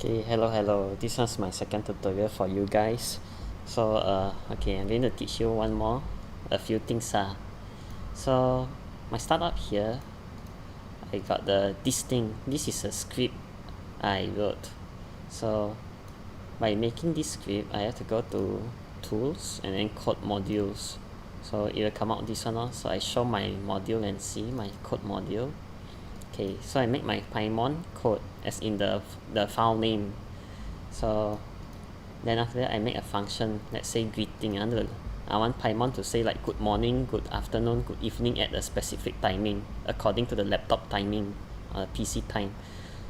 Okay, hello. This was my second tutorial for you guys. So okay, I'm going to teach you a few things. So my startup here, I got this thing. This is a script I wrote. So by making this script, I have to go to tools and then code modules. So it will come out this one. So I show my module and see my code module. Okay, so I make my Pymon code as in the file name. So then after that I make a function, let's say greeting. I want Pymon to say like good morning, good afternoon, good evening at a specific timing according to the laptop timing, PC time.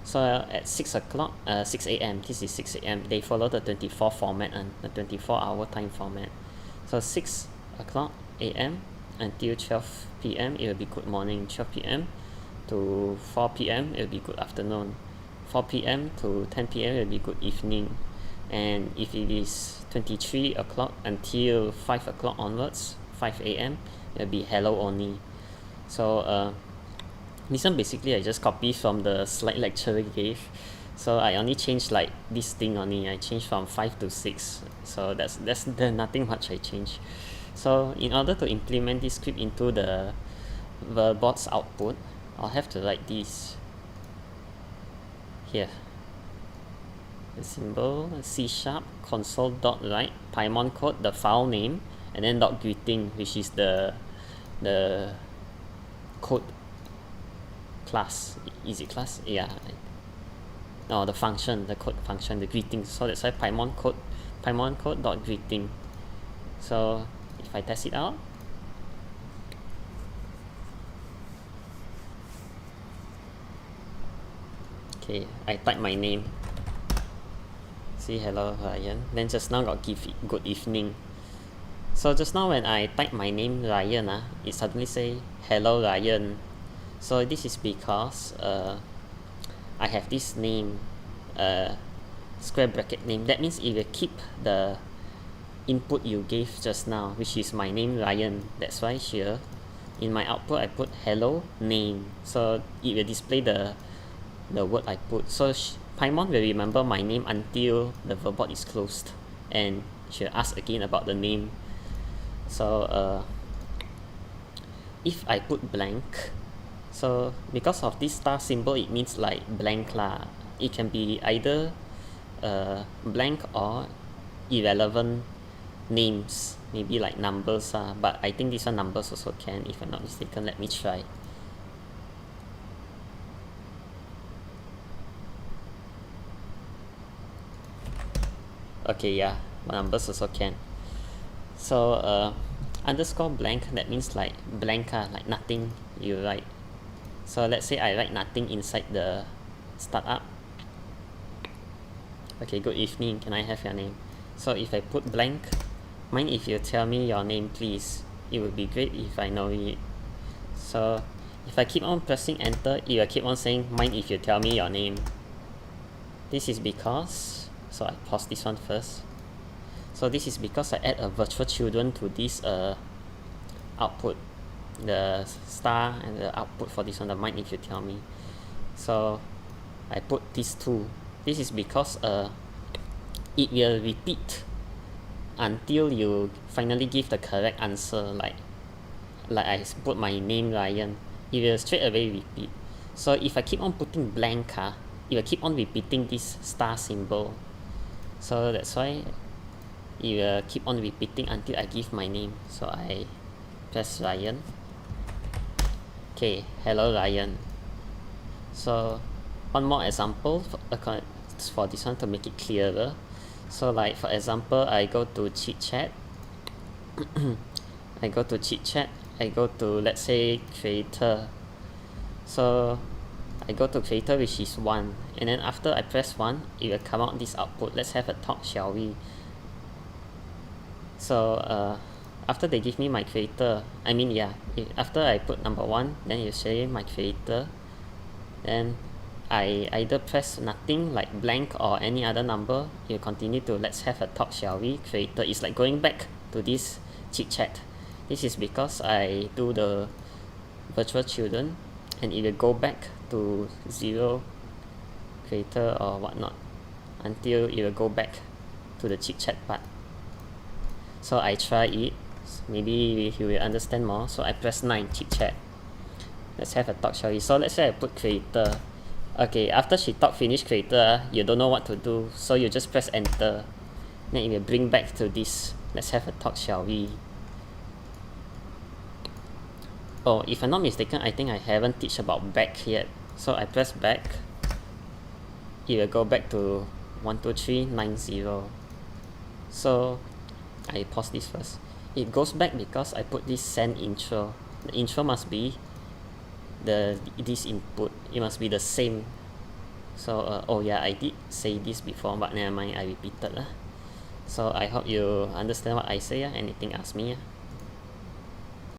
So at 6 o'clock, 6 a.m. This is 6 a.m. They follow the 24 format and the 24-hour time format. So 6 o'clock a.m. until 12 p.m. it will be good morning. 12 p.m. to 4 p.m. it will be good afternoon. 4 p.m. to 10 p.m. it will be good evening. And if it is 23 o'clock until 5 o'clock onwards, 5 a.m. it will be hello only. So this one basically I just copy from the slide lecturer gave. So I only changed like this thing only. I changed from 5 to 6. So there's nothing much I changed. So in order to implement this script into the Verbot's output, I'll have to write this here. The symbol C# console.write Pymon code, the file name, and then .greeting, which is the code class. Is it class? Yeah. No, the function, the code function, the greeting. So that's why Pymon code .greeting. So if I test it out, okay, I type my name. See, hello Ryan. Then just now got give good evening. So just now when I type my name Ryan, it suddenly say hello Ryan. So this is because I have this name, square bracket name. That means it will keep the input you gave just now, which is my name Ryan. That's why here in my output I put hello name. So it will display the word I put. So Pymon will remember my name until the Verbot is closed, and she'll ask again about the name. So if I put blank, so because of this star symbol, it means like blank lah. It can be either blank or irrelevant names, maybe like numbers, but I think this one numbers also can, if I'm not mistaken. Let me try. Okay, yeah, numbers also can. So underscore blank, that means like blank, like nothing you write. So let's say I write nothing inside the startup. Okay, good evening, can I have your name? So if I put blank, mind if you tell me your name please. It would be great if I know it. So if I keep on pressing enter, it will keep on saying mind if you tell me your name. This is because, so I pause this one first. So this is because I add a virtual children to this output, the star and the output for this one, the mind if you tell me. So I put these two. This is because it will repeat until you finally give the correct answer. Like I put my name Ryan, it will straight away repeat. So if I keep on putting blank, it will keep on repeating this star symbol. So that's why it will keep on repeating until I give my name. So I press Ryan. Okay, hello Ryan. So one more example for this one to make it clearer. So like for example, I go to chit chat. I go to let's say creator. So I go to creator, which is 1, and then after I press 1, it will come out this output. Let's have a talk, shall we? So after they give me my creator, after I put number 1, then you say my creator, then I either press nothing like blank or any other number. You continue to let's have a talk, shall we? Creator is like going back to this chit chat. This is because I do the virtual children, and it will go back to 0 creator or whatnot. until it will go back to the chit chat part. So I try it, maybe you will understand more. So I press 9 chit chat. Let's have a talk, shall we? So let's say I put creator. Okay, after she talk finish creator, you don't know what to do, so you just press enter. Then it will bring back to this. Let's have a talk, shall we? Oh, if I'm not mistaken, I think I haven't teach about back yet. So I press back. It will go back to 12390. So I pause this first. It goes back because I put this send intro. The intro must be this input. It must be the same. So oh yeah, I did say this before, but never mind, I repeated. So I hope you understand what I say. Anything, ask me.